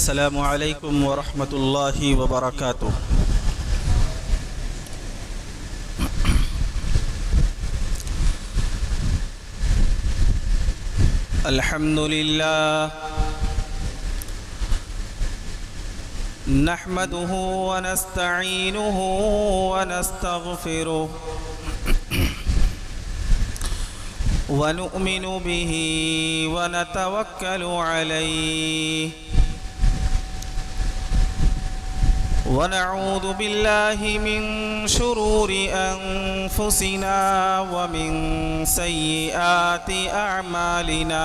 السلام علیکم ورحمۃ اللہ وبرکاتہ۔ الحمد للہ نحمده ونستعینه ونستغفره ونؤمن به ونتوکل علیہ ونعوذ باللہ من شرور انفسنا ومن سیئات اعمالنا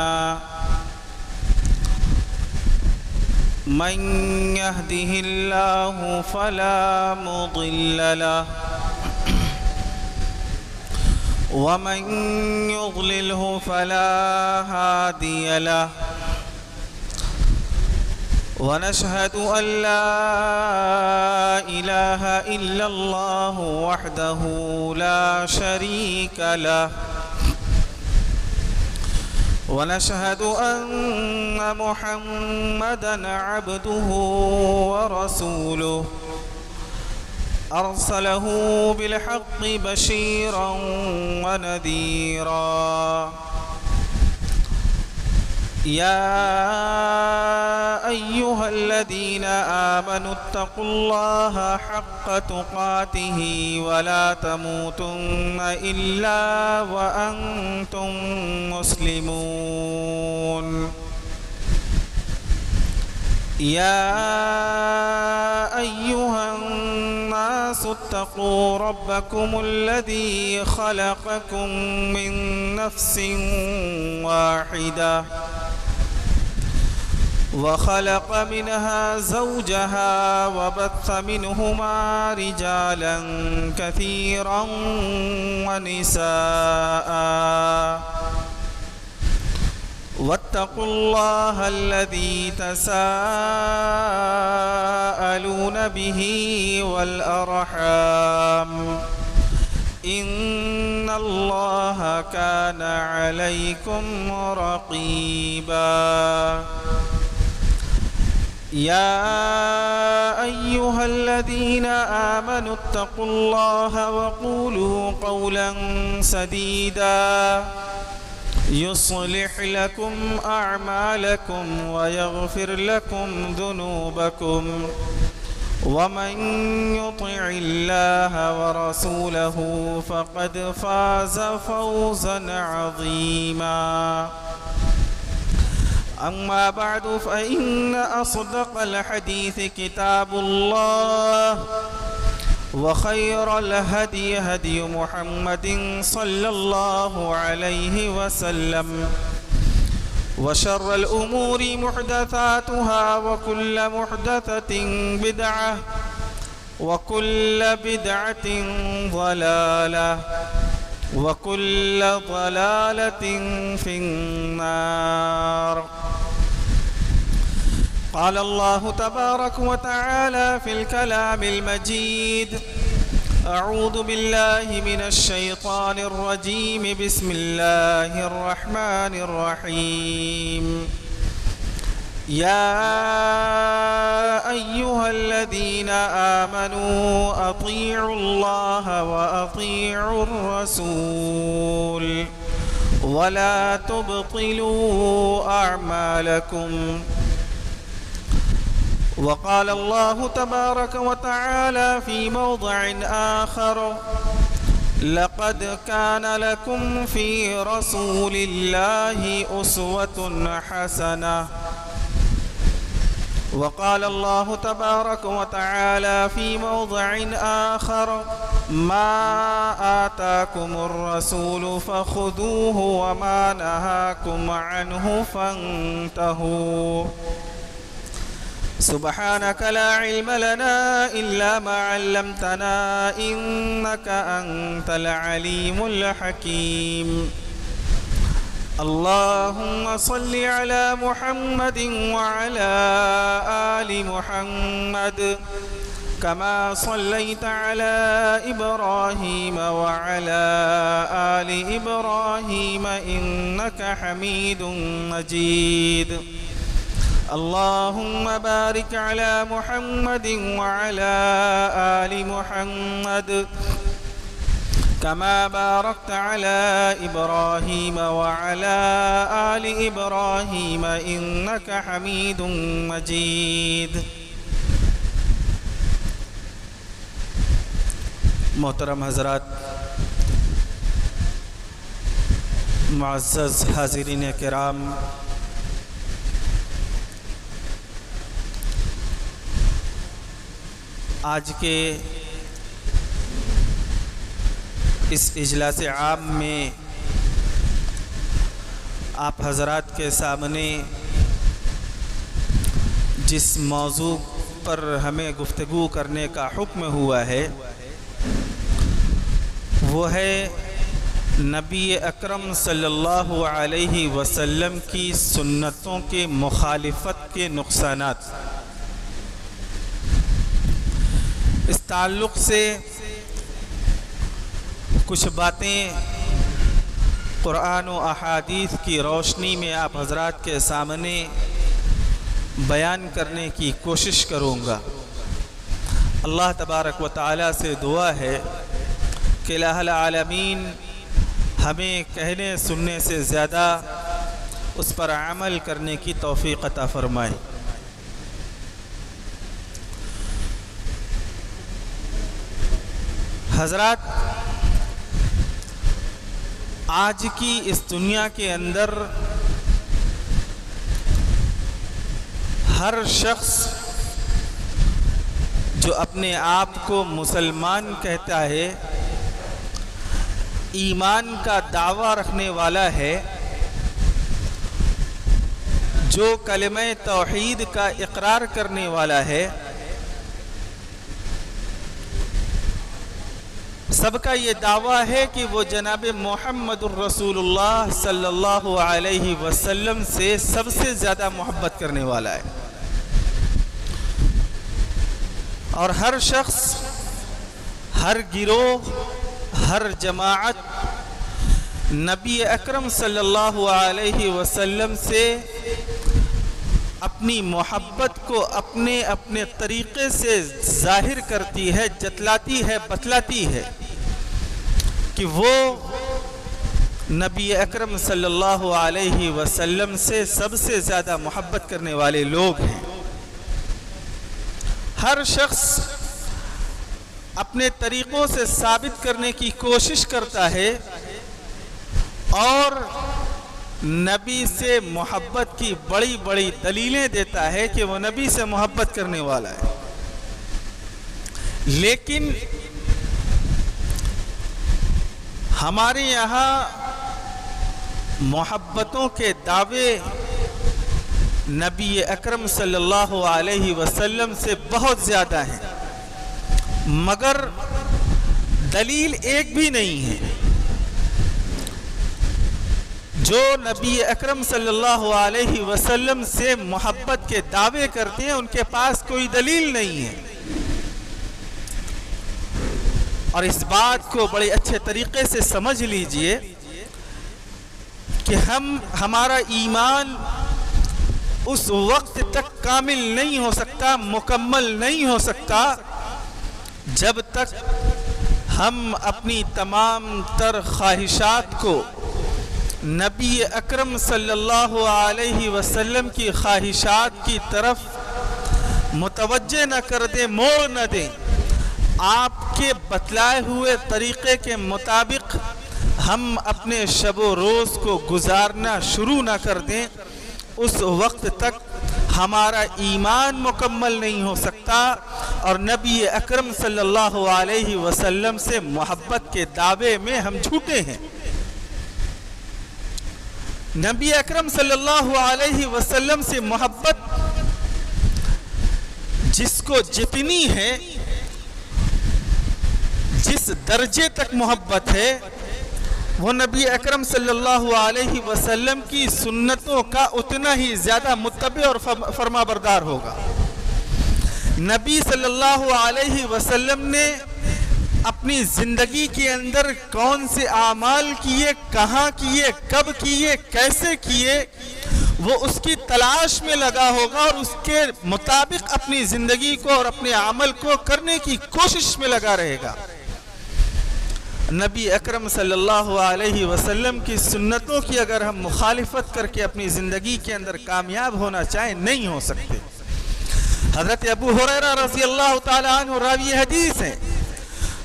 من يهده الله فلا مضل له ومن يضلله فلا هادي له ونشهد أن لا إله إلا الله وحده لا شريك له ونشهد أن محمدًا عبده ورسوله أرسله بالحق بشيرا ونذيرا يا أيها الذين آمنوا اتقوا الله حق تقاته ولا تموتن إلا وأنتم مسلمون يا أيها الناس اتقوا ربكم الذي خلقكم من نفس واحدة وخلق منها زوجها وبث منهما رجالا كثيرا ونساء واتقوا الله الذي تساءلون به والأرحام إن الله كان عليكم رقيبا يا أيها الذين آمنوا اتقوا الله وقولوا قولا سديدا يصلح لكم أعمالكم ويغفر لكم ذنوبكم ومن يطع الله ورسوله فقد فاز فوزا عظيما أما بعد فإن أصدق الحديث كتاب الله وخير الهدي هدي محمد صلى الله عليه وسلم وشر الأمور محدثاتها وكل محدثة بدعة وكل بدعة ضلالة وكل ضلالة في النار قال الله تبارك وتعالى في الكلام المجيد أعوذ بالله من الشيطان الرجيم بسم الله الرحمن الرحيم يا أيها الذين آمنوا أطيعوا الله وأطيعوا الرسول ولا تبطلوا أعمالكم وقال الله تبارك وتعالى في موضع آخر لقد كان لكم في رسول الله أسوة حسنة وقال الله تبارك وتعالى في موضع آخر ما آتاكم الرسول فخذوه وما نهاكم عنه فانتهوا سبحانك لا علم لنا إلا ما علمتنا إنك أنت العليم الحكيم اللهم صل على محمد وعلى آل محمد كما صليت على إبراهيم وعلى آل إبراهيم إنك حميد مجيد اللهم بارك على محمد وعلى آل محمد كما باركت على إبراهيم وعلى آل إبراهيم إنك حميد مجيد. محترم حضرات، معزز حاضرین کرام، آج کے اس اجلاس عام میں آپ حضرات کے سامنے جس موضوع پر ہمیں گفتگو کرنے کا حکم ہوا ہے وہ ہے نبی اکرم صلی اللہ علیہ وسلم کی سنتوں کے مخالفت کے نقصانات. اس تعلق سے کچھ باتیں قرآن و احادیث کی روشنی میں آپ حضرات کے سامنے بیان کرنے کی کوشش کروں گا. اللہ تبارک و تعالی سے دعا ہے کہ الہ العالمین ہمیں کہنے سننے سے زیادہ اس پر عمل کرنے کی توفیق عطا فرمائے. حضرات، آج کی اس دنیا کے اندر ہر شخص جو اپنے آپ کو مسلمان کہتا ہے، ایمان کا دعویٰ رکھنے والا ہے، جو کلمہ توحید کا اقرار کرنے والا ہے، سب کا یہ دعویٰ ہے کہ وہ جناب محمد الرسول اللہ صلی اللہ علیہ وسلم سے سب سے زیادہ محبت کرنے والا ہے. اور ہر شخص، ہر گروہ، ہر جماعت نبی اکرم صلی اللہ علیہ وسلم سے اپنی محبت کو اپنے اپنے طریقے سے ظاہر کرتی ہے، جتلاتی ہے، بتلاتی ہے کہ وہ نبی اکرم صلی اللہ علیہ وسلم سے سب سے زیادہ محبت کرنے والے لوگ ہیں. ہر شخص اپنے طریقوں سے ثابت کرنے کی کوشش کرتا ہے اور نبی سے محبت کی بڑی بڑی دلیلیں دیتا ہے کہ وہ نبی سے محبت کرنے والا ہے. لیکن ہمارے یہاں محبتوں کے دعوے نبی اکرم صلی اللہ علیہ وسلم سے بہت زیادہ ہیں، مگر دلیل ایک بھی نہیں ہے. جو نبی اکرم صلی اللہ علیہ وسلم سے محبت کے دعوے کرتے ہیں ان کے پاس کوئی دلیل نہیں ہے. اور اس بات کو بڑے اچھے طریقے سے سمجھ لیجئے کہ ہمارا ایمان اس وقت تک کامل نہیں ہو سکتا، مکمل نہیں ہو سکتا جب تک ہم اپنی تمام تر خواہشات کو نبی اکرم صلی اللہ علیہ وسلم کی خواہشات کی طرف متوجہ نہ کر دیں، موڑ نہ دیں. آپ کے بتلائے ہوئے طریقے کے مطابق ہم اپنے شب و روز کو گزارنا شروع نہ کر دیں، اس وقت تک ہمارا ایمان مکمل نہیں ہو سکتا اور نبی اکرم صلی اللہ علیہ وسلم سے محبت کے دعوے میں ہم جھوٹے ہیں. نبی اکرم صلی اللہ علیہ وسلم سے محبت جس کو جتنی ہے، جس درجے تک محبت ہے، وہ نبی اکرم صلی اللہ علیہ وسلم کی سنتوں کا اتنا ہی زیادہ متبع اور فرما بردار ہوگا. نبی صلی اللہ علیہ وسلم نے اپنی زندگی کے اندر کون سے اعمال کیے، کہاں کیے، کب کیے، کیسے کیے، وہ اس کی تلاش میں لگا ہوگا اور اس کے مطابق اپنی زندگی کو اور اپنے عمل کو کرنے کی کوشش میں لگا رہے گا۔ نبی اکرم صلی اللہ علیہ وسلم کی سنتوں کی اگر ہم مخالفت کر کے اپنی زندگی کے اندر کامیاب ہونا چاہیں، نہیں ہو سکتے۔ حضرت ابو ہریرہ رضی اللہ تعالیٰ عنہ راوی حدیث ہیں،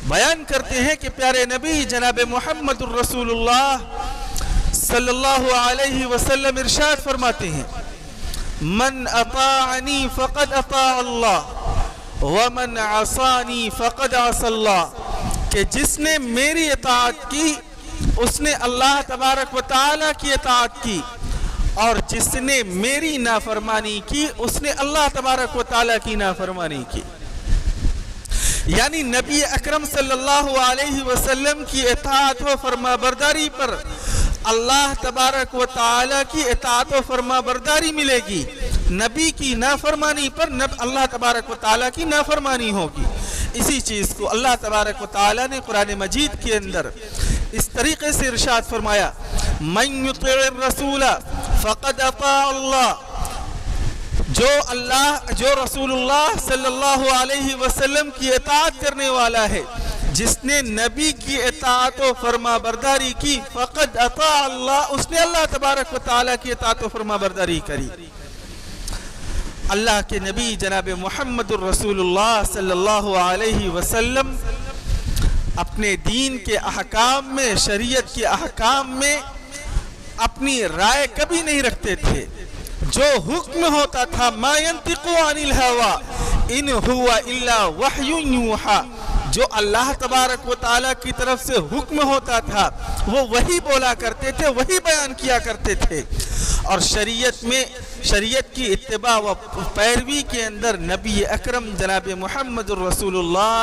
بیان کرتے ہیں کہ پیارے نبی جناب محمد الرسول اللہ صلی اللہ علیہ وسلم ارشاد فرماتے ہیں، من اطاعنی فقد اطاع اللہ ومن عصانی فقد عصى اللہ، کہ جس نے میری اطاعت کی اس نے اللہ تبارک و تعالیٰ کی اطاعت کی، اور جس نے میری نافرمانی کی اس نے اللہ تبارک و تعالیٰ کی نافرمانی کی۔ یعنی نبی اکرم صلی اللہ علیہ وسلم کی اطاعت و فرما برداری پر اللہ تبارک و تعالیٰ کی اطاعت و فرما برداری ملے گی، نبی کی نافرمانی پر اللہ تبارک و تعالیٰ کی نافرمانی ہوگی۔ اسی چیز کو اللہ تبارک و تعالیٰ نے قرآن مجید کے اندر اس طریقے سے ارشاد فرمایا، من یطع الرسول فقد اطاع اللہ، جو رسول اللہ صلی اللہ علیہ وسلم کی اطاعت کرنے والا ہے، جس نے نبی کی اطاعت و فرما برداری کی، فقد اطاع اللہ، اس نے اللہ تبارک و تعالیٰ کی اطاعت و فرما برداری کری۔ اللہ کے نبی جناب محمد الرسول اللہ صلی اللہ علیہ وسلم اپنے دین کے احکام میں، شریعت کے احکام میں اپنی رائے کبھی نہیں رکھتے تھے۔ جو حکم ہوتا تھا، ما ينطق عن الهوى ان هو الا وحی یوحى، جو اللہ تبارک و تعالیٰ کی طرف سے حکم ہوتا تھا وہ وہی بولا کرتے تھے، وہی بیان کیا کرتے تھے۔ اور شریعت کی اتباع و پیروی کے اندر نبی اکرم جناب محمد الرسول اللہ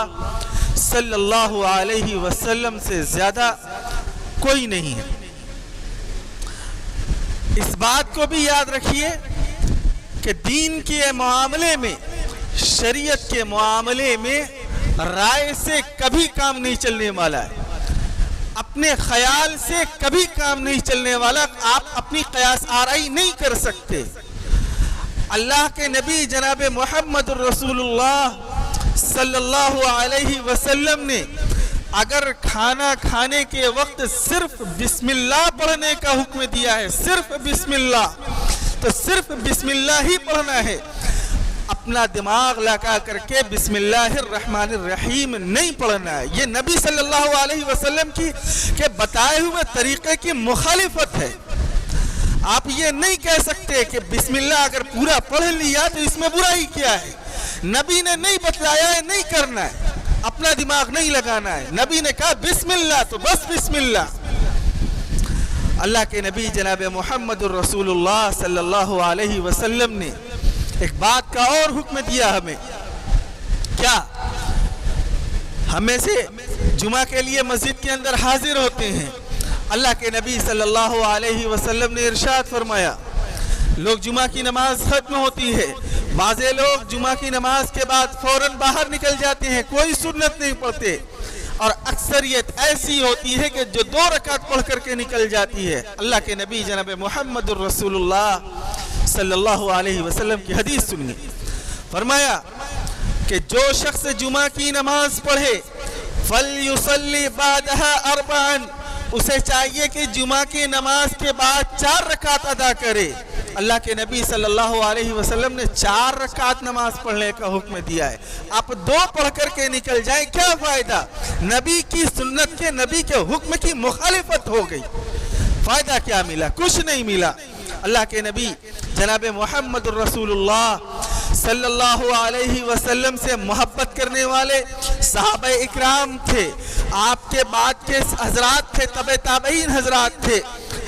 صلی اللہ علیہ وسلم سے زیادہ کوئی نہیں ہے۔ اس بات کو بھی یاد رکھیے کہ دین کے معاملے میں، شریعت کے معاملے میں رائے سے کبھی کام نہیں چلنے والا ہے، اپنے خیال سے کبھی کام نہیں چلنے والا، آپ اپنی قیاس آرائی نہیں کر سکتے۔ اللہ کے نبی جناب محمد الرسول اللہ صلی اللہ علیہ وسلم نے اگر کھانا کھانے کے وقت صرف بسم اللہ پڑھنے کا حکم دیا ہے، صرف بسم اللہ، تو صرف بسم اللہ ہی پڑھنا ہے، اپنا دماغ لگا کر کے بسم اللہ الرحمن الرحیم نہیں پڑھنا ہے۔ یہ نبی صلی اللہ علیہ وسلم کے بتائے ہوئے طریقے کی مخالفت ہے۔ آپ یہ نہیں کہہ سکتے کہ بسم اللہ اگر پورا پڑھ لیا تو اس میں برائی کیا ہے، نبی نے نہیں بتلایا ہے، نہیں کرنا ہے، اپنا دماغ نہیں لگانا ہے، نبی نے کہا بسم اللہ تو بس بسم اللہ۔ اللہ کے نبی جناب محمد الرسول اللہ صلی اللہ علیہ وسلم نے ایک بات کا اور حکم دیا ہمیں، کیا؟ ہمیں سے جمعہ کے لیے مسجد کے اندر حاضر ہوتے ہیں، اللہ کے نبی صلی اللہ علیہ وسلم نے ارشاد فرمایا، لوگ جمعہ کی نماز ختم ہوتی ہے، بعض لوگ جمعہ کی نماز کے بعد فوراً باہر نکل جاتے ہیں، کوئی سنت نہیں پڑھتے، اور اکثریت ایسی ہوتی ہے کہ جو 2 رکعت پڑھ کر کے نکل جاتی ہے۔ اللہ کے نبی جناب محمد الرسول اللہ صلی اللہ علیہ وسلم کی حدیث سنیے، فرمایا کہ جو شخص جمعہ کی نماز پڑھے فَلْيُصَلِّ بَعْدَهَا 4، اسے چاہیے کہ جمعہ کی نماز کے بعد 4 رکعت ادا کرے۔ اللہ کے نبی صلی اللہ علیہ وسلم نے 4 رکعت نماز پڑھنے کا حکم دیا ہے، آپ 2 پڑھ کر کے نکل جائیں، کیا فائدہ؟ نبی کی سنت کے، نبی کے حکم کی مخالفت ہو گئی، فائدہ کیا ملا؟ کچھ نہیں ملا۔ اللہ کے نبی جناب محمد الرسول اللہ صلی اللہ علیہ وسلم سے محبت کرنے والے صحابہ اکرام تھے، آپ کے بعد کے حضرات تھے، تبع تابعین حضرات تھے،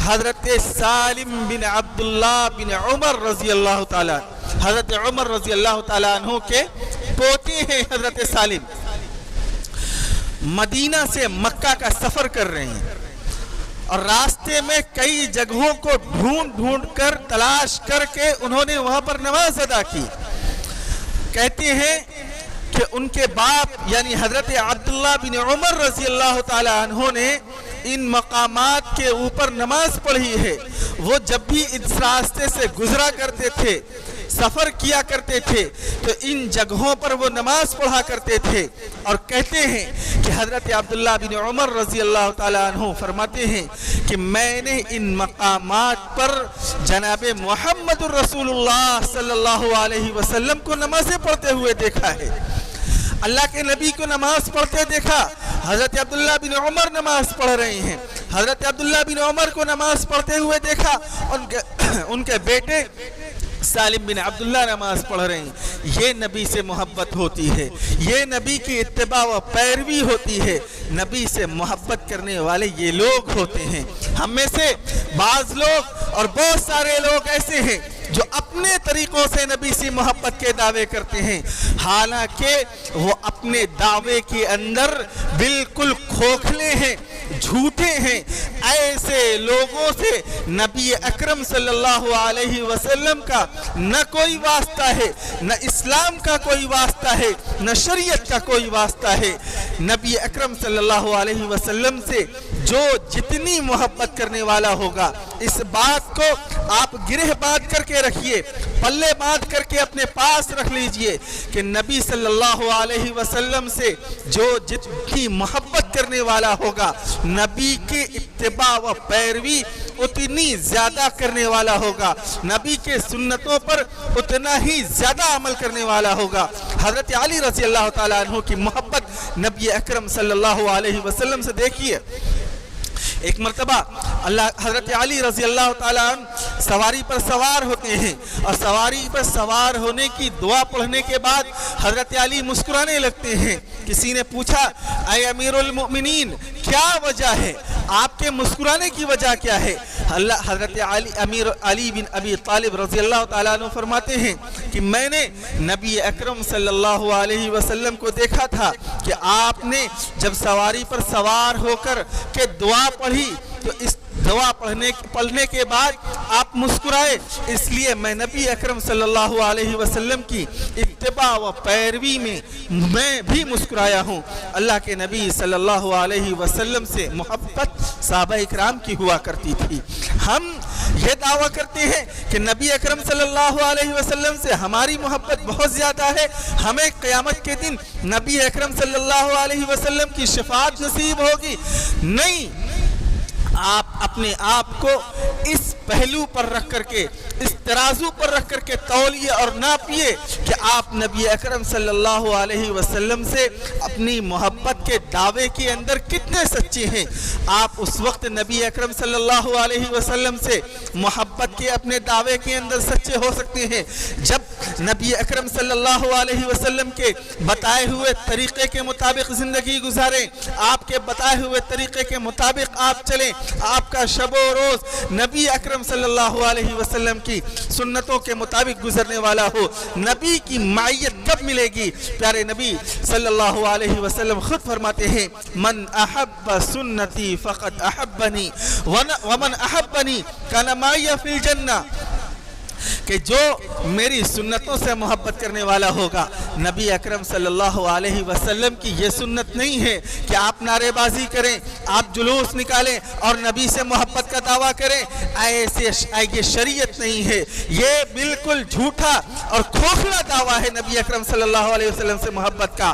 حضرت سالم بن عبداللہ بن عمر رضی اللہ تعالیٰ، حضرت عمر رضی اللہ تعالیٰ عنہ کے پوتے ہیں حضرت سالم، مدینہ سے مکہ کا سفر کر رہے ہیں، اور راستے میں کئی جگہوں کو ڈھونڈ کر تلاش کر کے انہوں نے وہاں پر نماز ادا کی۔ کہتے ہیں کہ ان کے باپ یعنی حضرت عبداللہ بن عمر رضی اللہ تعالی عنہ نے ان مقامات کے اوپر نماز پڑھی ہے، وہ جب بھی اس راستے سے گزرا کرتے تھے، سفر کیا کرتے تھے، تو ان جگہوں پر وہ نماز پڑھا کرتے تھے. اور کہتے ہیں کہ حضرت عبداللہ بن عمر رضی اللہ تعالیٰ عنہ فرماتے ہیں کہ میں نے ان مقامات پر جناب محمد الرسول اللہ صلی اللہ علیہ وسلم کو نمازیں پڑھتے ہوئے دیکھا ہے. اللہ کے نبی کو نماز پڑھتے دیکھا. حضرت عبداللہ بن عمر نماز پڑھ رہے ہیں. حضرت عبداللہ بن عمر کو نماز پڑھتے ہوئے دیکھا. ان کے بیٹے سالم بن عبداللہ نماز پڑھ رہے ہیں. یہ نبی سے محبت ہوتی ہے، یہ نبی کی اتباع و پیروی ہوتی ہے. نبی سے محبت کرنے والے یہ لوگ ہوتے ہیں. ہم میں سے بعض لوگ اور بہت سارے لوگ ایسے ہیں جو اپنے طریقوں سے نبی سے محبت کے دعوے کرتے ہیں، حالانکہ وہ اپنے دعوے کے اندر بالکل کھوکھلے ہیں، جھوٹے ہیں. ایسے لوگوں سے نبی اکرم صلی اللہ علیہ وسلم کا نہ کوئی واسطہ ہے، نہ اسلام کا کوئی واسطہ ہے، نہ شریعت کا کوئی واسطہ ہے. نبی اکرم صلی اللہ علیہ وسلم سے جو جتنی محبت کرنے والا ہوگا، اس بات کو آپ گرہ باندھ کر کے رکھیے، پلے باندھ کر کے اپنے پاس رکھ لیجئے کہ نبی صلی اللہ علیہ وسلم سے جو جتنی محبت کرنے والا ہوگا، نبی کے اتباع و پیروی اتنی زیادہ کرنے والا ہوگا، نبی کے سنتوں پر اتنا ہی زیادہ عمل کرنے والا ہوگا. حضرت علی رضی اللہ تعالیٰ عنہ کی محبت نبی اکرم صلی اللہ علیہ وسلم سے دیکھیے. ایک مرتبہ حضرت علی رضی اللہ تعالیٰ عنہ سواری پر سوار ہوتے ہیں، اور سواری پر سوار ہونے کی دعا پڑھنے کے بعد حضرت علی مسکرانے لگتے ہیں. کسی نے پوچھا اے امیر المؤمنین کیا وجہ ہے، آپ کے مسکرانے کی وجہ کیا ہے؟ حضرت امیر علی بن ابی طالب رضی اللہ تعالیٰ عنہ فرماتے ہیں کہ میں نے نبی اکرم صلی اللہ علیہ وسلم کو دیکھا تھا کہ آپ نے جب سواری پر سوار ہو کر کے دعا پڑھی تو اس دعا پڑھنے کے بعد آپ مسکرائے، اس لیے میں نبی اکرم صلی اللہ علیہ وسلم کی اتباع و پیروی میں بھی مسکرایا ہوں. اللہ کے نبی صلی اللہ علیہ وسلم سے محبت صحابہ اکرام کی ہوا کرتی تھی. ہم یہ دعویٰ کرتے ہیں کہ نبی اکرم صلی اللہ علیہ وسلم سے ہماری محبت بہت زیادہ ہے، ہمیں قیامت کے دن نبی اکرم صلی اللہ علیہ وسلم کی شفاعت نصیب ہوگی. نہیں، آپ اپنے آپ کو اس پہلو پر رکھ کر کے، اس ترازو پر رکھ کر کے تولیے اور ناپیے کہ آپ نبی اکرم صلی اللہ علیہ وسلم سے اپنی محبت کے دعوے کے اندر کتنے سچے ہیں. آپ اس وقت نبی اکرم صلی اللہ علیہ وسلم سے محبت کے اپنے دعوے کے اندر سچے ہو سکتے ہیں جب نبی اکرم صلی اللہ علیہ وسلم کے بتائے ہوئے طریقے کے مطابق زندگی گزاریں، آپ کے بتائے ہوئے طریقے کے مطابق آپ چلیں، آپ کا شب و روز نبی اکرم صلی اللہ علیہ وسلم کی سنتوں کے مطابق گزرنے والا ہو. نبی کی معیت کب ملے گی؟ پیارے نبی صلی اللہ علیہ وسلم خود فرماتے ہیں من احب سنتی فقد احبنی ومن احبنی کان معی فی الجنہ، کہ جو میری سنتوں سے محبت کرنے والا ہوگا. نبی اکرم صلی اللہ علیہ وسلم کی یہ سنت نہیں ہے کہ آپ نعرے بازی کریں، آپ جلوس نکالیں اور نبی سے محبت کا دعویٰ کریں. یہ شریعت نہیں ہے، یہ بالکل جھوٹا اور کھوکھلا دعویٰ ہے نبی اکرم صلی اللہ علیہ وسلم سے محبت کا.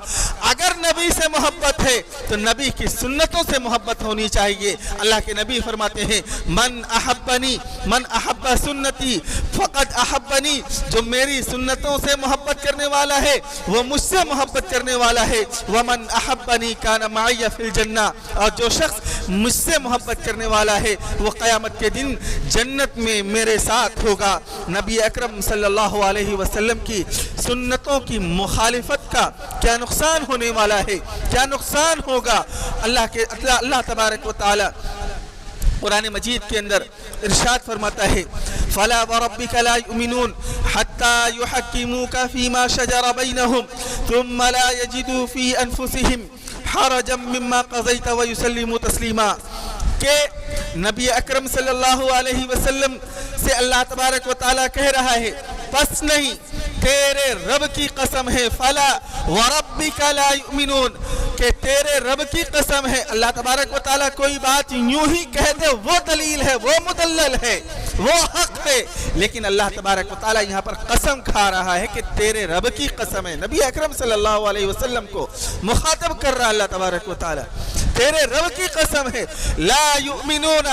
اگر نبی سے محبت ہے تو نبی کی سنتوں سے محبت ہونی چاہیے. اللہ کے نبی فرماتے ہیں من احبنی من احب سنتی فقد احبنی، جو میری سنتوں سے محبت کرنے والا ہے وہ مجھ سے محبت کرنے والا ہے. ومن احبنی کان معی فی الجنہ، اور جو شخص مجھ سے محبت کرنے والا ہے وہ قیامت کے دن جنت میں میرے ساتھ ہوگا. نبی اکرم صلی اللہ علیہ وسلم کی سنتوں کی مخالفت کا کیا نقصان ہونے والا ہے، کیا نقصان ہوگا؟ اللہ تبارک و تعالی قرآن مجید کے اندر ارشاد فرماتا ہے فَلَا وَرَبِّكَ لَا يُؤْمِنُونَ حَتَّى يُحَكِّمُوكَ فِي مَا شَجَرَ بَيْنَهُمْ ثُمَّ لَا يَجِدُوا فِي أَنفُسِهِمْ حَرَجًا مِّمَّا قَضَيْتَ وَيُسَلِّمُوا تَسْلِيمًا، کہ نبی اکرم صلی اللہ علیہ وسلم سے اللہ تبارک و تعالیٰ کہہ رہا ہے پس نہیں، تیرے رب کی قسم ہے فَلَا وَرَبِّكَ لَا يُؤْمِنُونَ، کہ تیرے رب کی قسم ہے. اللہ تبارک و تعالیٰ کوئی بات یوں ہی کہہ دے وہ دلیل ہے، وہ مدلل ہے، وہ حق ہے، لیکن اللہ تبارک و تعالیٰ یہاں پر قسم کھا رہا ہے کہ تیرے رب کی قسم ہے. نبی اکرم صلی اللہ علیہ وسلم کو مخاطب کر رہا اللہ تبارک و تعالیٰ، تیرے رب کی قسم ہے. لا یؤمنون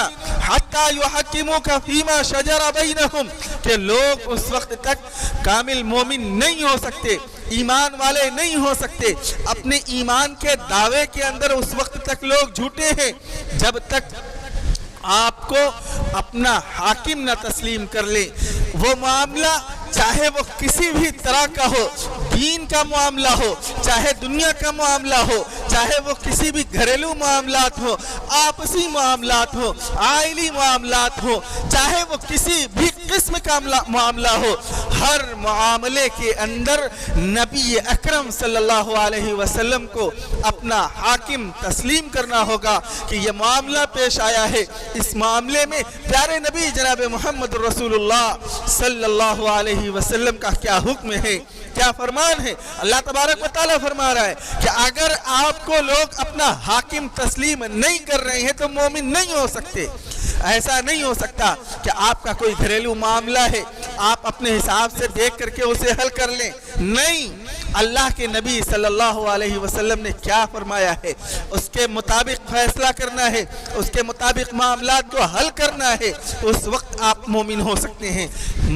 حتی یحکموک فیما شجر بینہم، کہ لوگ اس وقت تک کامل مومن نہیں ہو سکتے، ایمان والے نہیں ہو سکتے، اپنے ایمان کے دعوے کے اندر اس وقت تک لوگ جھوٹے ہیں جب تک آپ کو اپنا حاکم نہ تسلیم کر لیں. وہ معاملہ چاہے وہ کسی بھی طرح کا ہو، دین کا معاملہ ہو، چاہے دنیا کا معاملہ ہو، چاہے وہ کسی بھی گھریلو معاملات ہو، آپسی معاملات ہو، عائلی معاملات ہو، چاہے وہ کسی بھی قسم کا معاملہ ہو، ہر معاملے کے اندر نبی اکرم صلی اللہ علیہ وسلم کو اپنا حاکم تسلیم کرنا ہوگا کہ یہ معاملہ پیش آیا ہے. اس معاملے میں پیارے نبی جناب محمد رسول اللہ صلی اللہ علیہ وسلم کا کیا حکم ہے، کیا فرمان ہے. اللہ تبارک و تعالیٰ فرما رہا ہے کہ اگر آپ کو لوگ اپنا حاکم تسلیم نہیں کر رہے ہیں تو مومن نہیں ہو سکتے. ایسا نہیں ہو سکتا کہ آپ کا کوئی گھریلو معاملہ ہے، آپ اپنے حساب سے دیکھ کر کے اسے حل کر لیں. نہیں، اللہ کے نبی صلی اللہ علیہ وسلم نے کیا فرمایا ہے اس کے مطابق فیصلہ کرنا ہے، اس کے مطابق معاملات کو حل کرنا ہے، اس وقت آپ مومن ہو سکتے ہیں.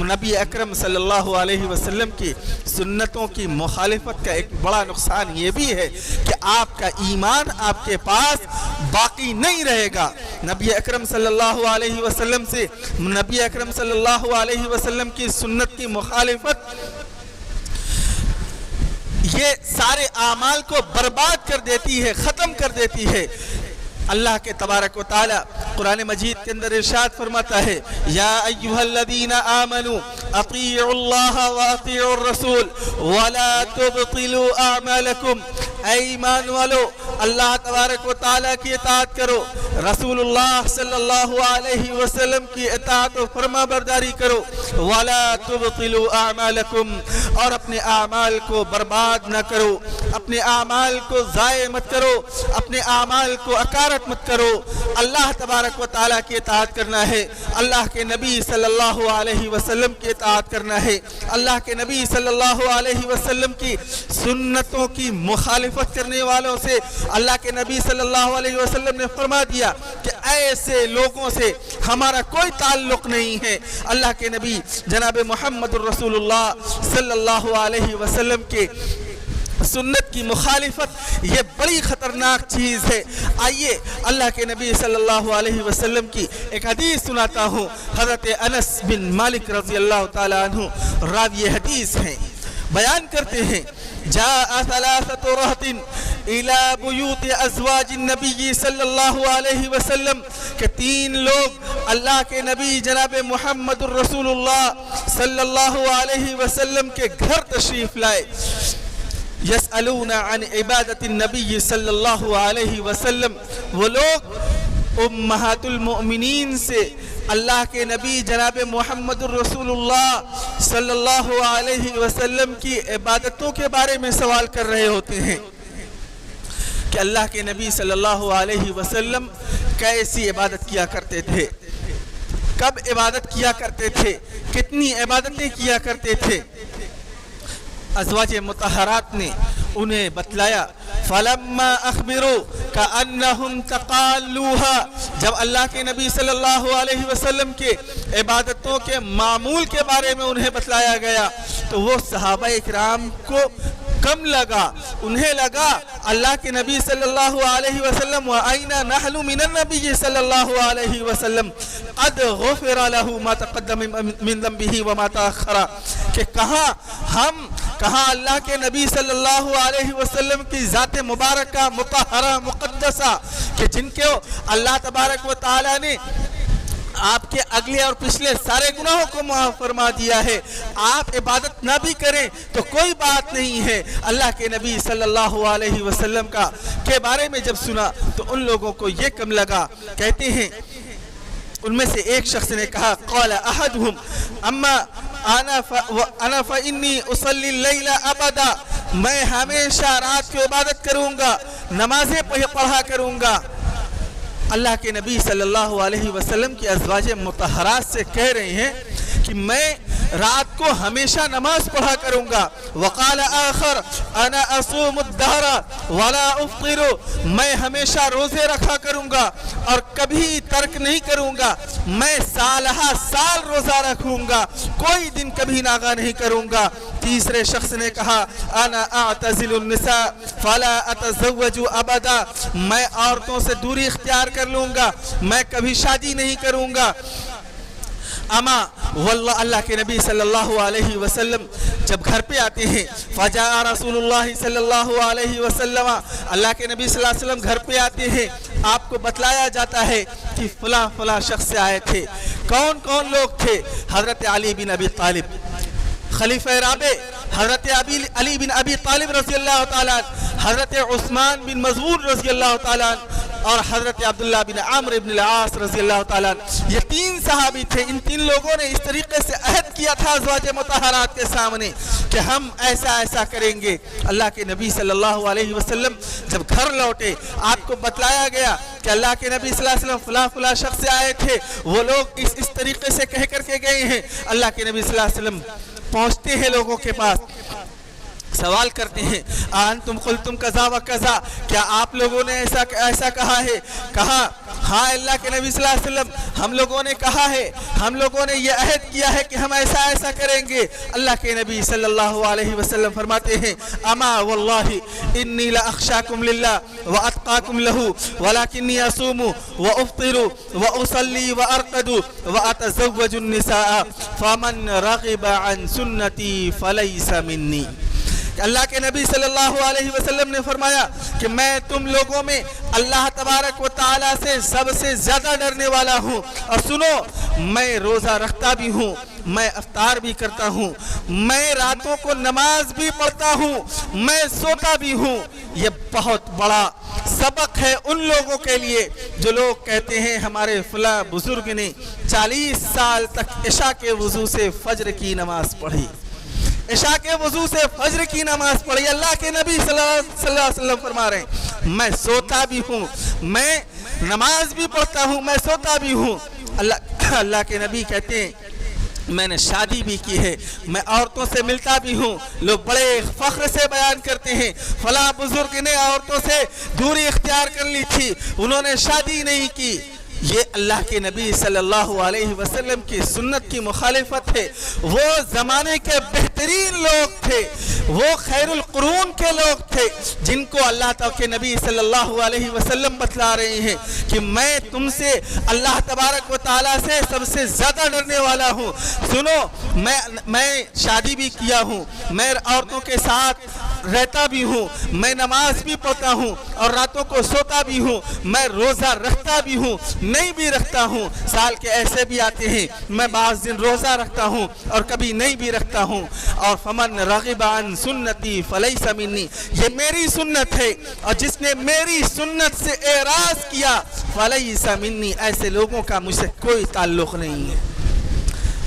نبی اکرم صلی اللہ علیہ وسلم کی سنتوں کی مخالفت کا ایک بڑا نقصان یہ بھی ہے کہ آپ کا ایمان آپ کے پاس باقی نہیں رہے گا. نبی اکرم صلی اللہ علیہ وسلم سے، نبی اکرم صلی اللہ علیہ وسلم کی سنت کی مخالفت یہ سارے اعمال کو برباد کر دیتی ہے، ختم کر دیتی ہے. اللہ کے تبارک و تعالی قرآن مجید کے اندر ارشاد فرماتا ہے، یا ایھا الذین آمنوا اطیعوا اللہ واطیعوا الرسول ولا تبطلوا اعمالکم. اے ایمان والو، اللہ تبارک و تعالیٰ کی اطاعت کرو، رسول اللہ صلی اللہ علیہ وسلم کی اطاعت و فرما برداری کرو. ولا تبطلوا اعمالکم، اور اپنے اعمال کو برباد نہ کرو، اپنے اعمال کو ضائع مت کرو، اپنے اعمال کو اکارت مت کرو. اللہ تبارک و تعالیٰ کی اطاعت کرنا ہے، اللہ کے نبی صلی اللہ علیہ وسلم کی اطاعت کرنا ہے. اللہ کے نبی صلی اللہ علیہ وسلم کی سنتوں کی مخالفت کرنے والوں سے اللہ کے نبی صلی اللہ علیہ وسلم نے فرما دیا کہ ایسے لوگوں سے ہمارا کوئی تعلق نہیں ہے. اللہ کے نبی جناب محمد الرسول اللہ صلی اللہ علیہ وسلم کے سنت کی مخالفت یہ بڑی خطرناک چیز ہے. آئیے اللہ کے نبی صلی اللہ علیہ وسلم کی ایک حدیث سناتا ہوں. حضرت انس بن مالک رضی اللہ تعالیٰ عنہ راوی حدیث ہیں، بیان کرتے ہیں، جاء ثلاثة رهط الى بیوت ازواج النبی صلی اللہ علیہ وسلم، کہ تین لوگ اللہ کے نبی جناب محمد الرسول اللہ صلی اللہ علیہ وسلم کے گھر تشریف لائے. یسألون عن عبادت النبی صلی اللہ علیہ وسلم، وہ لوگ امہات المؤمنین سے اللہ کے نبی جناب محمد الرسول اللہ صلی اللہ علیہ وسلم کی عبادتوں کے بارے میں سوال کر رہے ہوتے ہیں کہ اللہ کے نبی صلی اللہ علیہ وسلم کیسی عبادت کیا کرتے تھے، کب عبادت کیا کرتے تھے، کتنی عبادتیں کیا کرتے تھے. ازواج مطہرات نے انہیں بتلایا، فلما اخبروا کأنہم تقالوها، جب اللہ کے نبی صلی اللہ علیہ وسلم کے عبادتوں کے معمول کے بارے میں انہیں بتلایا گیا تو وہ صحابہ اکرام کو کم لگا. انہیں لگا اللہ کے نبی صلی اللہ علیہ وسلم وَأَيْنَ نَحْنُ مِنَ النَّبِيِّ صلی اللہ علیہ وسلم قد غفر له ما تقدم من ذنبه وما تأخر، کہ کہاں اللہ کے نبی صلی اللہ علیہ وسلم کی ذات مبارکہ مطہرہ مقدسہ کہ جن کو اللہ تبارک و تعالی نے آپ کے اگلے اور پچھلے سارے گناہوں کو معاف فرما دیا ہے. آپ عبادت نہ بھی کریں تو کوئی بات نہیں ہے. اللہ کے نبی صلی اللہ علیہ وسلم کے بارے میں جب سنا تو ان لوگوں کو یہ کم لگا. کہتے ہیں ان میں سے ایک شخص نے کہا، قال احدهم اما انا فانی اصلی اللیل ابدا، میں ہمیشہ رات کو عبادت کروں گا، نمازیں پڑھا کروں گا۔ اللہ کے نبی صلی اللہ علیہ وسلم کی ازواج مطہرات سے کہہ رہے ہیں کہ میں رات کو ہمیشہ نماز پڑھا کروں گا۔ وقال آخر انا اصوم الدہر ولا افطر، میں ہمیشہ روزے رکھا کروں گا اور کبھی ترک نہیں کروں گا، میں سالہ سال روزہ رکھوں گا، کوئی دن کبھی ناغا نہیں کروں گا۔ تیسرے شخص نے کہا انا اعتزل النساء فلا اتزوج ابدا، میں عورتوں سے دوری اختیار کر لوں گا، میں کبھی شادی نہیں کروں گا۔ اما واللہ، اللہ کے نبی صلی اللہ علیہ وسلم جب گھر پہ آتے ہیں، فجاء رسول اللہ صلی اللہ علیہ وسلم، اللہ کے نبی صلی اللہ علیہ وسلم گھر پہ آتے ہیں، آپ کو بتلایا جاتا ہے کہ فلاں فلاں شخص سے آئے تھے۔ کون کون لوگ تھے؟ حضرت علی بن ابی طالب، خلیفہ رابع حضرت علی بن ابی طالب رضی اللہ تعالیٰ، حضرت عثمان بن مظعون رضی اللہ تعالیٰ، اور حضرت عبداللہ بن عمرو بن العاص رضی اللہ تعالیٰ۔ یہ تین صحابی تھے۔ ان تین لوگوں نے اس طریقے سے عہد کیا تھا ازواج مطہرات کے سامنے کہ ہم ایسا ایسا کریں گے۔ اللہ کے نبی صلی اللہ علیہ وسلم جب گھر لوٹے، آپ کو بتلایا گیا کہ اللہ کے نبی صلی اللہ علیہ وسلم فلاں فلاں شخص سے آئے تھے، وہ لوگ اس طریقے سے کہہ کر کے گئے ہیں۔ اللہ کے نبی صلی اللہ علیہ وسلم پہنچتے ہیں لوگوں کے پاس، سوال کرتے ہیں انتم قلتم کذا و کذا، کیا آپ لوگوں نے ایسا کہا ہے؟ کہا ہاں اللہ کے نبی صلی اللہ علیہ وسلم، ہم لوگوں نے کہا ہے، ہم لوگوں نے یہ عہد کیا ہے کہ ہم ایسا ایسا کریں گے۔ اللہ کے نبی صلی اللہ علیہ وسلم فرماتے ہیں اما واللہ انی لاخشاکم للہ واتقاکم لہ ولکنی اصوم وافطر واصلی وارقد واتزوج النساء فمن رغب عن سنتی فلیس منی۔ اللہ کے نبی صلی اللہ علیہ وسلم نے فرمایا کہ میں تم لوگوں میں اللہ تبارک و تعالیٰ سے سب سے زیادہ ڈرنے والا ہوں، اور سنو میں روزہ رکھتا بھی ہوں، میں افطار بھی کرتا ہوں، میں راتوں کو نماز بھی پڑھتا ہوں، میں سوتا بھی ہوں۔ یہ بہت بڑا سبق ہے ان لوگوں کے لیے جو لوگ کہتے ہیں ہمارے فلاں بزرگ نے 40 سال تک عشاء کے وضو سے فجر کی نماز پڑھی، عشاء کے وضو سے فجر کی نماز پڑھی۔ اللہ کے نبی صلی اللہ علیہ وسلم فرما رہے ہیں میں سوتا بھی ہوں، میں نماز بھی پڑھتا ہوں، میں سوتا بھی ہوں۔ اللہ کے نبی کہتے ہیں میں نے شادی بھی کی ہے، میں عورتوں سے ملتا بھی ہوں۔ لوگ بڑے فخر سے بیان کرتے ہیں فلاں بزرگ نے عورتوں سے دوری اختیار کر لی تھی، انہوں نے شادی نہیں کی۔ یہ اللہ کے نبی صلی اللہ علیہ وسلم کی سنت کی مخالفت ہے۔ وہ زمانے کے بہترین لوگ تھے، وہ خیر القرون کے لوگ تھے جن کو اللہ تعالیٰ کے نبی صلی اللہ علیہ وسلم بتلا رہے ہیں کہ میں تم سے اللہ تبارک و تعالیٰ سے سب سے زیادہ ڈرنے والا ہوں۔ سنو میں شادی بھی کیا ہوں، میں عورتوں کے ساتھ رہتا بھی ہوں، میں نماز بھی پڑھتا ہوں اور راتوں کو سوتا بھی ہوں، میں روزہ رکھتا بھی ہوں، نہیں بھی رکھتا ہوں، سال کے ایسے بھی آتے ہیں میں بعض دن روزہ رکھتا ہوں اور کبھی نہیں بھی رکھتا ہوں۔ اور فمن رغب عن سنتی فلیس منی، یہ میری سنت ہے اور جس نے میری سنت سے اعراض کیا فلیس منی، ایسے لوگوں کا مجھ سے کوئی تعلق نہیں ہے۔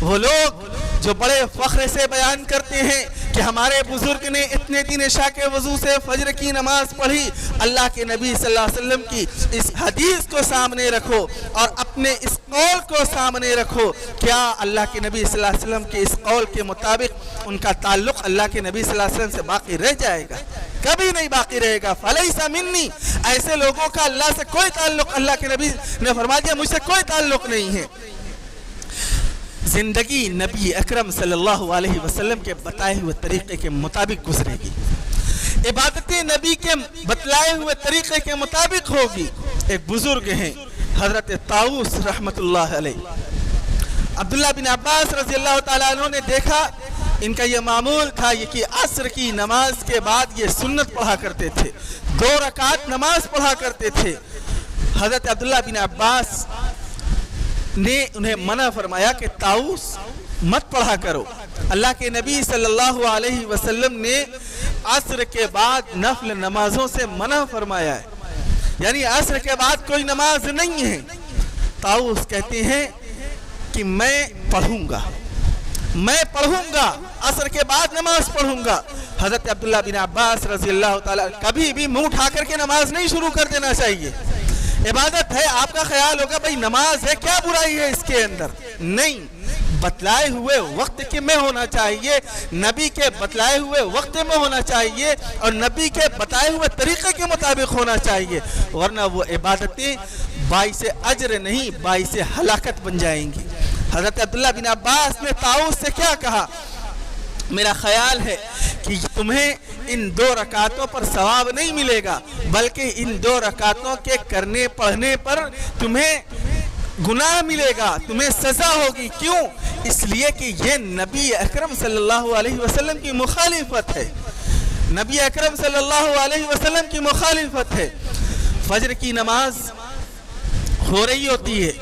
وہ لوگ جو بڑے فخر سے بیان کرتے ہیں کہ ہمارے بزرگ نے اتنے دن عشاء کے وضو سے فجر کی نماز پڑھی، اللہ کے نبی صلی اللہ علیہ وسلم کی اس حدیث کو سامنے رکھو اور اپنے اس قول کو سامنے رکھو۔ کیا اللہ کے نبی صلی اللہ علیہ وسلم کے اس قول کے مطابق ان کا تعلق اللہ کے نبی صلی اللہ علیہ وسلم سے باقی رہ جائے گا؟ کبھی نہیں باقی رہے گا۔ فلیس منی، ایسے لوگوں کا اللہ سے کوئی تعلق، اللہ کے نبی نے فرما دیا مجھ سے کوئی تعلق نہیں ہے۔ زندگی نبی اکرم صلی اللہ علیہ وسلم کے بتائے ہوئے طریقے کے مطابق گزرے گی، عبادتیں نبی کے بتلائے ہوئے طریقے کے مطابق ہوگی۔ ایک بزرگ ہیں حضرت طاؤس رحمت اللہ علیہ، عبداللہ بن عباس رضی اللہ تعالیٰ عنہ نے دیکھا ان کا یہ معمول تھا یہ کہ عصر کی نماز کے بعد یہ سنت پڑھا کرتے تھے، 2 رکعت نماز پڑھا کرتے تھے۔ حضرت عبداللہ بن عباس نے انہیں منع فرمایا کہ طاؤس مت پڑھا کرو۔ اللہ کے نبی صلی اللہ علیہ وسلم نے عصر کے بعد نفل نمازوں سے منع فرمایا ہے، یعنی عصر کے بعد کوئی نماز نہیں ہے۔ طاؤس کہتے ہیں کہ میں پڑھوں گا عصر کے بعد نماز پڑھوں گا۔ حضرت عبداللہ بن عباس رضی اللہ تعالیٰ کبھی بھی منہ اٹھا کر کے نماز نہیں شروع کر دینا چاہیے. عبادت ہے, آپ کا خیال ہوگا بھئی نماز ہے, کیا برائی ہے اس کے اندر؟ نہیں, بتلائے ہوئے وقت کے میں ہونا چاہیے, نبی کے بتلائے ہوئے وقت میں ہونا چاہیے, اور نبی کے بتائے ہوئے طریقے کے مطابق ہونا چاہیے, ورنہ وہ عبادتیں باعث اجر نہیں باعث ہلاکت بن جائیں گی. حضرت عبداللہ بن عباس نے طاؤس سے کیا کہا؟ میرا خیال ہے کہ تمہیں ان 2 رکعتوں پر ثواب نہیں ملے گا, بلکہ ان 2 رکعتوں کے کرنے پڑھنے پر تمہیں گناہ ملے گا, تمہیں سزا ہوگی. کیوں؟ اس لیے کہ یہ نبی اکرم صلی اللہ علیہ وسلم کی مخالفت ہے, نبی اکرم صلی اللہ علیہ وسلم کی مخالفت ہے. فجر کی نماز ہو رہی ہوتی ہے,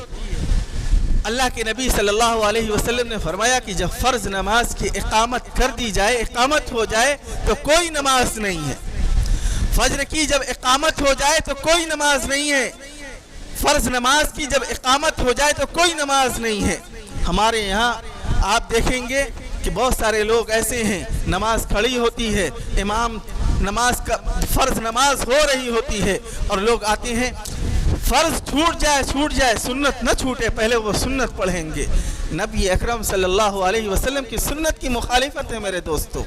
اللہ کے نبی صلی اللہ علیہ وسلم نے فرمایا کہ جب فرض نماز کی اقامت کر دی جائے, اقامت ہو جائے تو کوئی نماز نہیں ہے. فجر کی جب اقامت ہو جائے تو کوئی نماز نہیں ہے, فرض نماز کی جب اقامت ہو جائے تو کوئی نماز نہیں ہے. ہمارے یہاں آپ دیکھیں گے کہ بہت سارے لوگ ایسے ہیں, نماز کھڑی ہوتی ہے, امام نماز کا فرض نماز ہو رہی ہوتی ہے, اور لوگ آتے ہیں فرض چھوٹ جائے سنت نہ چھوٹے, پہلے وہ سنت پڑھیں گے. نبی اکرم صلی اللہ علیہ وسلم کی سنت کی مخالفت ہے میرے دوستو,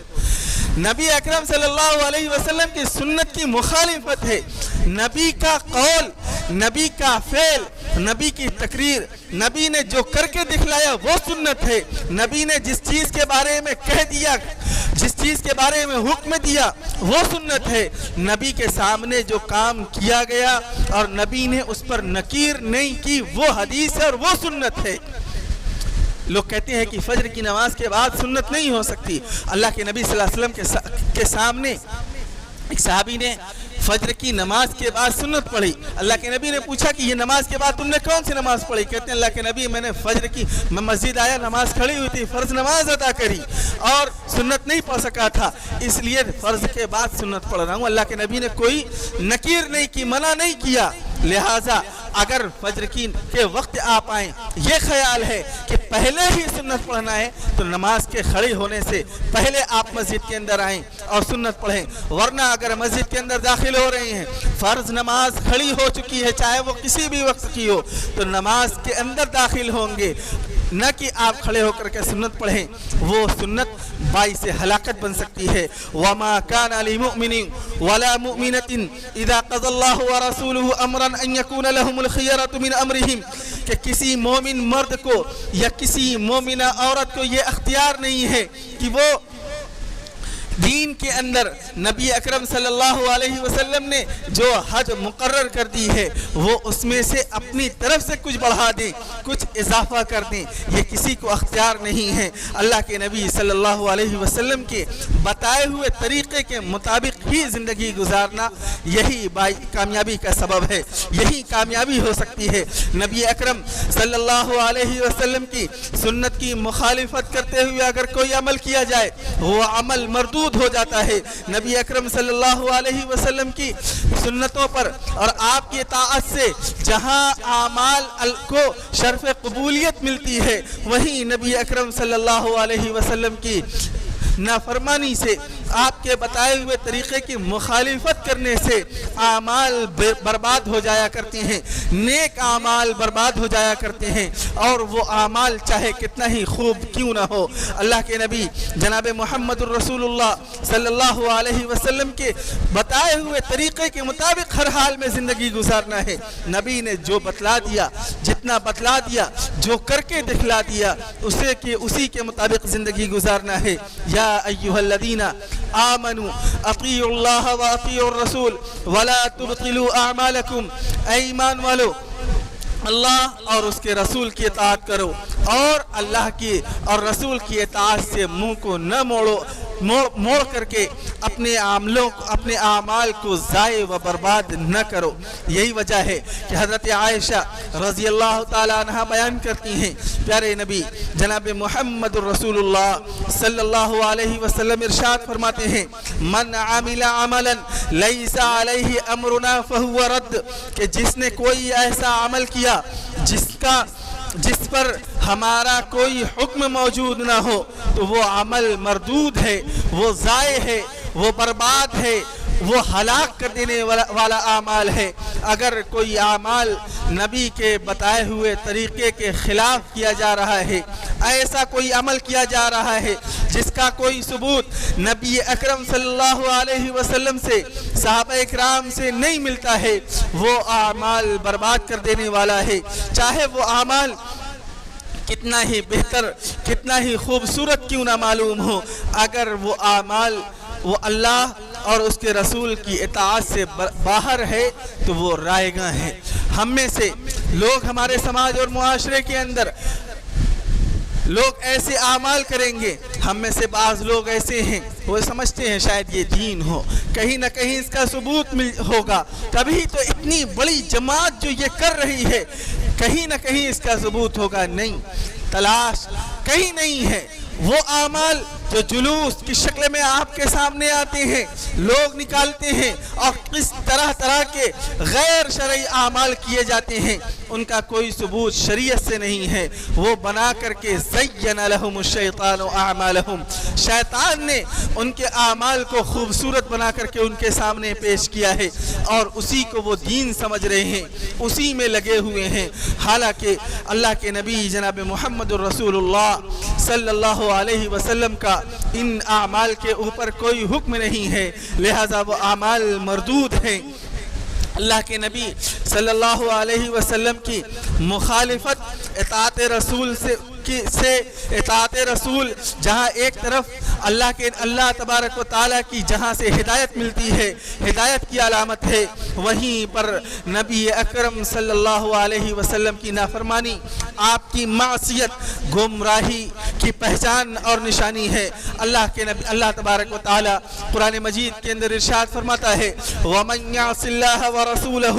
نبی اکرم صلی اللہ علیہ وسلم کی سنت کی مخالفت ہے. نبی کا قول, نبی کا فعل, نبی کی تقریر, نبی نے جو کر کے دکھلایا وہ سنت ہے. نبی نے جس چیز کے بارے میں کہہ دیا, جس چیز کے بارے میں حکم دیا وہ سنت ہے. نبی کے سامنے جو کام کیا گیا اور نبی نے اس پر نکیر نہیں کی وہ حدیث ہے اور وہ سنت ہے. لوگ کہتے ہیں کہ فجر کی نماز کے بعد سنت نہیں ہو سکتی. اللہ کے نبی صلی اللہ علیہ وسلم کے سامنے ایک صحابی نے فجر کی نماز کے بعد سنت پڑھی. اللہ کے نبی نے پوچھا کہ یہ نماز کے بعد تم نے کون سی نماز پڑھی؟ کہتے ہیں اللہ کے نبی میں نے فجر کی, میں مسجد آیا, نماز کھڑی ہوئی تھی, فرض نماز ادا کری اور سنت نہیں پڑھ سکا تھا, اس لیے فرض کے بعد سنت پڑھ رہا ہوں. اللہ کے نبی نے کوئی نکیر نہیں کی, منع نہیں کیا. لہٰذا اگر فجر کے وقت آپ آئیں, یہ خیال ہے کہ پہلے ہی سنت پڑھنا ہے تو نماز کے کھڑے ہونے سے پہلے آپ مسجد کے اندر آئیں اور سنت پڑھیں. ورنہ اگر مسجد کے اندر داخل ہو رہے ہیں, فرض نماز کھڑی ہو چکی ہے چاہے وہ کسی بھی وقت کی ہو, تو نماز کے اندر داخل ہوں گے, نہ کہ آپ کھڑے ہو کر کے سنت پڑھیں. وہ سنت باعث ہلاکت بن سکتی ہے. وَمَا كَانَ لِمُؤْمِنٍ وَلَا مُؤْمِنَةٍ إِذَا قَضَى اللَّهُ وَرَسُولُهُ أَمْرًا أَن يَكُونَ لَهُمُ الْخِيَرَةُ مِنْ أَمْرِهِمْ, کہ کسی مومن مرد کو یا کسی مومنہ عورت کو یہ اختیار نہیں ہے کہ وہ دین کے اندر نبی اکرم صلی اللہ علیہ وسلم نے جو حد مقرر کر دی ہے وہ اس میں سے اپنی طرف سے کچھ بڑھا دیں, کچھ اضافہ کر دیں. یہ کسی کو اختیار نہیں ہے. اللہ کے نبی صلی اللہ علیہ وسلم کے بتائے ہوئے طریقے کے مطابق ہی زندگی گزارنا یہی کامیابی کا سبب ہے, یہی کامیابی ہو سکتی ہے. نبی اکرم صلی اللہ علیہ وسلم کی سنت کی مخالفت کرتے ہوئے اگر کوئی عمل کیا جائے وہ عمل مردود ہو جاتا ہے. نبی اکرم صلی اللہ علیہ وسلم کی سنتوں پر اور آپ کی اطاعت سے جہاں اعمال کو شرف قبولیت ملتی ہے, وہیں نبی اکرم صلی اللہ علیہ وسلم کی نافرمانی سے, آپ کے بتائے ہوئے طریقے کی مخالفت کرنے سے اعمال برباد ہو جایا کرتے ہیں, نیک اعمال برباد ہو جایا کرتے ہیں, اور وہ اعمال چاہے کتنا ہی خوب کیوں نہ ہو. اللہ کے نبی جناب محمد الرسول اللہ صلی اللہ علیہ وسلم کے بتائے ہوئے طریقے کے مطابق ہر حال میں زندگی گزارنا ہے. نبی نے جو بتلا دیا, جتنا بتلا دیا, جو کر کے دکھلا دیا, اسی کے مطابق زندگی گزارنا ہے. یا ایھا الذین آمنوا اطیعوا اللہ واطیعوا الرسول ولا تبطلوا اعمالکم. اے ایمان والو, اللہ اور اس کے رسول کی اطاعت کرو اور اللہ کی اور رسول کی اطاعت سے منہ کو نہ موڑ کر کے اپنے اعمال کو ضائع و برباد نہ کرو. یہی وجہ ہے کہ حضرت عائشہ رضی اللہ تعالیٰ عنہ بیان کرتی ہیں, پیارے نبی جناب محمد الرسول اللہ صلی اللہ علیہ وسلم ارشاد فرماتے ہیں, من عمل عملا لیس علیہ امرنا فہو رد, کہ جس نے کوئی ایسا عمل کیا جس پر ہمارا کوئی حکم موجود نہ ہو تو وہ عمل مردود ہے, وہ ضائع ہے, وہ برباد ہے، وہ ہلاک کر دینے والا اعمال ہے۔ اگر کوئی اعمال نبی کے بتائے ہوئے طریقے کے خلاف کیا جا رہا ہے، ایسا کوئی عمل کیا جا رہا ہے جس کا کوئی ثبوت نبی اکرم صلی اللہ علیہ وسلم سے، صحابہ اکرام سے نہیں ملتا ہے، وہ اعمال برباد کر دینے والا ہے۔ چاہے وہ اعمال کتنا ہی بہتر، کتنا ہی خوبصورت کیوں نہ معلوم ہو، اگر وہ اعمال وہ اللہ اور اس کے رسول کی اطاعت سے باہر ہے تو وہ رائے گاں ہے۔ ہم میں سے لوگ، ہمارے سماج اور معاشرے کے اندر لوگ ایسے اعمال کریں گے، ہم میں سے بعض لوگ ایسے ہیں وہ سمجھتے ہیں شاید یہ دین ہو، کہیں نہ کہیں اس کا ثبوت ہوگا، تبھی تو اتنی بڑی جماعت جو یہ کر رہی ہے کہیں نہ کہیں اس کا ثبوت ہوگا۔ نہیں، تلاش کہیں نہیں ہے۔ وہ اعمال جو جلوس کی شکل میں آپ کے سامنے آتے ہیں، لوگ نکالتے ہیں اور کس طرح طرح کے غیر شرعی اعمال کیے جاتے ہیں، ان کا کوئی ثبوت شریعت سے نہیں ہے۔ وہ بنا کر کے زین لہم الشیطان اعمالہم، شیطان نے ان کے اعمال کو خوبصورت بنا کر کے ان کے سامنے پیش کیا ہے اور اسی کو وہ دین سمجھ رہے ہیں، اسی میں لگے ہوئے ہیں۔ حالانکہ اللہ کے نبی جناب محمد الرسول اللہ صلی اللہ علیہ وسلم کا ان اعمال کے اوپر کوئی حکم نہیں ہے، لہذا وہ اعمال مردود ہیں۔ اللہ کے نبی صلی اللہ علیہ وسلم کی مخالفت اطاعت رسول سے اطاعت رسول، جہاں ایک طرف اللہ تبارک و تعالیٰ کی جہاں سے ہدایت ملتی ہے، ہدایت کی علامت ہے، وہیں پر نبی اکرم صلی اللہ علیہ وسلم کی نافرمانی، آپ کی معصیت گمراہی کی پہچان اور نشانی ہے۔ اللہ تبارک و تعالیٰ قرآن مجید کے اندر ارشاد فرماتا ہے وَمَن يَعْصِ اللَّهَ وَرَسُولَهُ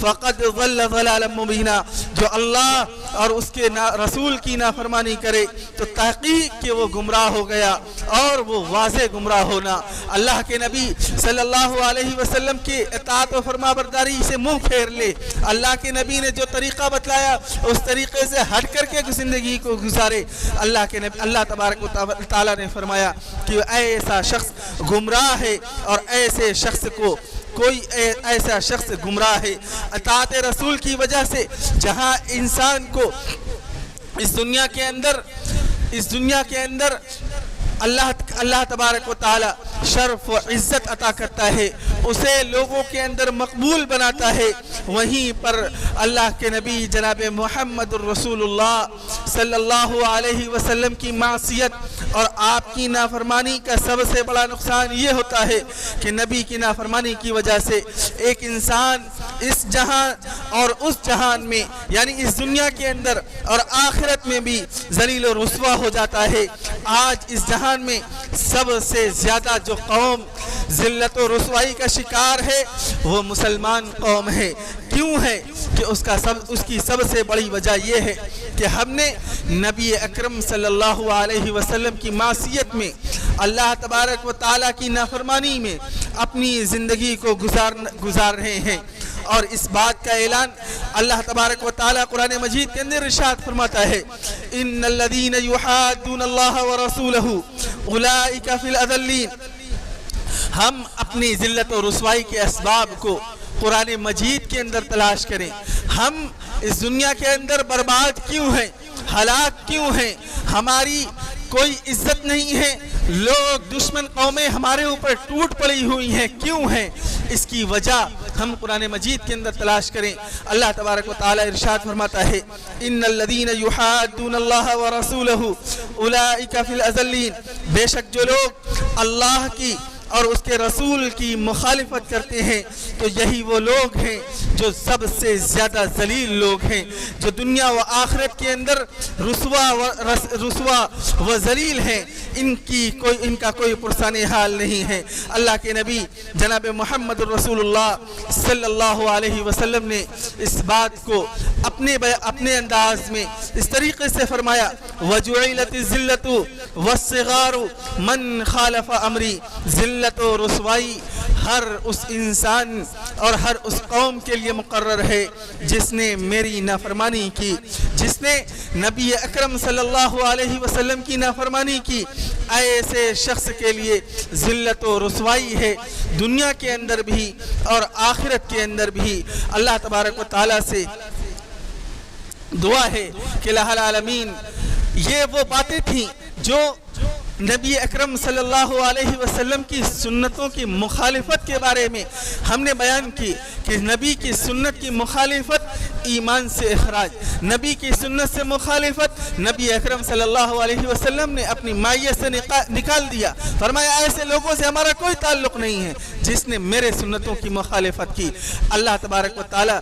فَقَدْ ضَلَّ ضَلَالًا مُبِينًا، جو اللہ اور اس کے رسول کی نافرمانی کرے تو تحقیق کہ وہ گمراہ ہو گیا اور وہ واضح گمراہ ہونا۔ اللہ کے نبی صلی اللہ علیہ وسلم کی اطاعت و فرما برداری سے منہ پھیر لے، اللہ کے نبی نے جو طریقہ بتلایا اس طریقے سے ہٹ کر کے زندگی کو گزارے۔ اللہ تبارک و تعالیٰ نے فرمایا کہ ایسا شخص گمراہ ہے اور ایسے شخص کو کوئی ایسا شخص گمراہ ہے۔ اطاعت رسول کی وجہ سے جہاں انسان کو اس دنیا کے اندر اللہ تبارک و تعالی شرف و عزت عطا کرتا ہے، اسے لوگوں کے اندر مقبول بناتا ہے، وہیں پر اللہ کے نبی جناب محمد الرسول اللہ صلی اللہ علیہ وسلم کی معصیت اور آپ کی نافرمانی کا سب سے بڑا نقصان یہ ہوتا ہے کہ نبی کی نافرمانی کی وجہ سے ایک انسان اس جہان اور اس جہان میں، یعنی اس دنیا کے اندر اور آخرت میں بھی ذلیل و رسوا ہو جاتا ہے۔ آج اس جہان میں سب سے زیادہ جو قوم ذلت و رسوائی کا شکار ہے وہ مسلمان قوم ہے۔ کیوں ہے کہ اس کی سب سے بڑی وجہ یہ ہے کہ ہم نے نبی اکرم صلی اللہ علیہ وسلم کی معصیت میں، اللہ تبارک و تعالیٰ کی نافرمانی میں اپنی زندگی کو گزار رہے ہیں۔ اور اس بات کا اعلان اللہ تبارک و تعالیٰ قرآن مجید کے اندر ارشاد فرماتا ہے ان الذین یحادون اللہ ورسولہ اولئک فی الاذلین۔ ہم اپنی ذلت و رسوائی کے اسباب کو قرآن مجید کے اندر تلاش کریں۔ ہم اس دنیا کے اندر برباد کیوں ہیں، ہلاک کیوں ہیں، ہماری کوئی عزت نہیں ہے، لوگ دشمن قومیں ہمارے اوپر ٹوٹ پڑی ہوئی ہیں، کیوں ہیں؟ اس کی وجہ ہم قرآن مجید کے اندر تلاش کریں۔ اللہ تبارک و تعالیٰ ارشاد فرماتا ہے ان الذین یحادون اللہ ورسولہ اولئک فی الاذلین، بے شک جو لوگ اللہ کی اور اس کے رسول کی مخالفت کرتے ہیں تو یہی وہ لوگ ہیں جو سب سے زیادہ ذلیل لوگ ہیں، جو دنیا و آخرت کے اندر رسوا و ذلیل ہیں، ان کا کوئی پرسان حال نہیں ہے۔ اللہ کے نبی جناب محمد الرسول اللہ صلی اللہ علیہ وسلم نے اس بات کو اپنے انداز میں اس طریقے سے فرمایا وَجُعِلَتِ الذِّلَّةُ وَالصِّغَارُ مَنْ خَالَفَ أَمْرِي، ذلت و رسوائی ہر اس انسان اور ہر اس قوم کے لیے مقرر ہے جس نے میری نافرمانی کی، جس نے نبی اکرم صلی اللہ علیہ وسلم کی نافرمانی کی، ایسے شخص کے لیے ذلت و رسوائی ہے، دنیا کے اندر بھی اور آخرت کے اندر بھی۔ اللہ تبارک و تعالیٰ سے دعا ہے کہ الہ العالمین یہ وہ باتیں تھیں جو نبی اکرم صلی اللہ علیہ وسلم کی سنتوں کی مخالفت کے بارے میں ہم نے بیان کی کہ نبی کی سنت کی مخالفت ایمان سے اخراج، نبی کی سنت سے مخالفت نبی اکرم صلی اللہ علیہ وسلم نے اپنی مائیت سے نکال دیا، فرمایا ایسے لوگوں سے ہمارا کوئی تعلق نہیں ہے جس نے میرے سنتوں کی مخالفت کی۔ اللہ تبارک و تعالیٰ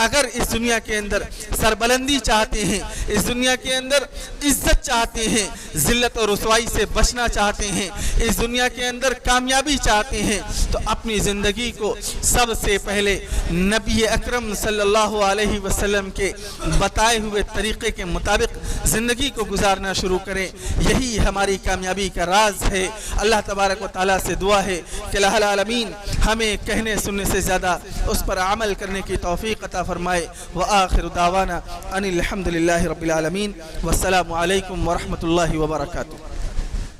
اگر اس دنیا کے اندر سربلندی چاہتے ہیں، اس دنیا کے اندر عزت چاہتے ہیں، ذلت اور رسوائی سے بچنا چاہتے ہیں، اس دنیا کے اندر کامیابی چاہتے ہیں، تو اپنی زندگی کو سب سے پہلے نبی اکرم صلی اللہ علیہ وسلم کے بتائے ہوئے طریقے کے مطابق زندگی کو گزارنا شروع کریں۔ یہی ہماری کامیابی کا راز ہے۔ اللہ تبارک و تعالیٰ سے دعا ہے کہ الہ العالمین ہمیں کہنے سننے سے زیادہ اس پر عمل کرنے کی توفیق عطا فرمائے۔ وآخر دعوانا ان الحمد للہ رب العالمین، والسلام علیکم ورحمۃ اللہ وبرکاتہ۔